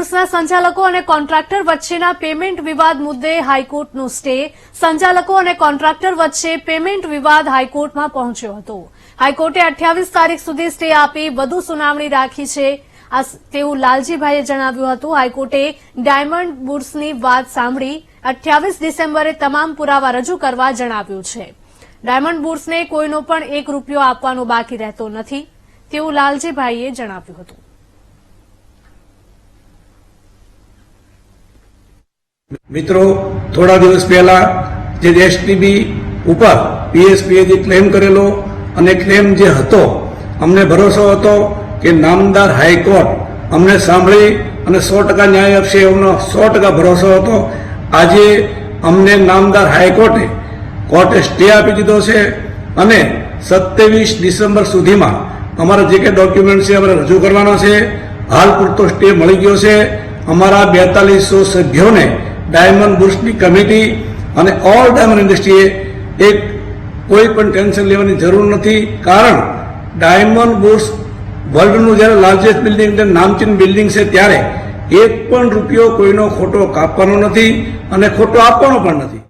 બુર્સના સંચાલકો અને કોન્ટ્રાક્ટર વચ્ચેના પેમેન્ટ વિવાદ મુદ્દે હાઈકોર્ટનો સ્ટે. સંચાલકો અને કોન્ટ્રાક્ટર વચ્ચે પેમેન્ટ વિવાદ હાઈકોર્ટમાં પહોંચ્યો હતો. હાઈકોર્ટે 28 તારીખ સુધી સ્ટે આપી વધુ સુનાવણી રાખી છે તેવું લાલજીભાઈએ જણાવ્યું હતું. હાઈકોર્ટે ડાયમંડ બુર્સની વાત સાંભળી 28 ડિસેમ્બરે તમામ પુરાવા રજૂ કરવા જણાવ્યું છે. ડાયમંડ બુર્સને કોઈનો પણ ₹1 આપવાનો બાકી રહેતો નથી તેવું લાલજીભાઈએ જણાવ્યું હતું. મિત્રો, થોડા દિવસ પહેલા જે એસટીબી ઉપર પીએસપીએ જે ક્લેમ કરેલો અને ક્લેમ જે હતો, અમને ભરોસો હતો કે નામદાર હાઈકોર્ટ અમને સાંભળી અને 100% ન્યાય આપશે એવો 100% ભરોસો હતો. આજે અમને નામદાર હાઈકોર્ટે કોર્ટે સ્ટે આપી દીધો છે અને 27 ડિસેમ્બર સુધીમાં અમારા જે કે ડોક્યુમેન્ટ છે અમારે રજૂ કરવાના છે. હાલ પૂરતો સ્ટે મળી ગયો છે. અમારા 4200 સભ્યોને ડાયમંડ બુર્સની કમિટી અને ઓલ ડાયમંડ ઇન્ડસ્ટ્રીએ એક કોઈ પણ ટેન્શન લેવાની જરૂર નથી. કારણ ડાયમંડ બુર્સ વર્લ્ડનું જ્યારે લાર્જેસ્ટ બિલ્ડિંગ નામચીન બિલ્ડિંગ છે ત્યારે ₹1 પણ કોઈનો ખોટો કાપવાનો નથી અને ખોટો આપવાનો પણ નથી.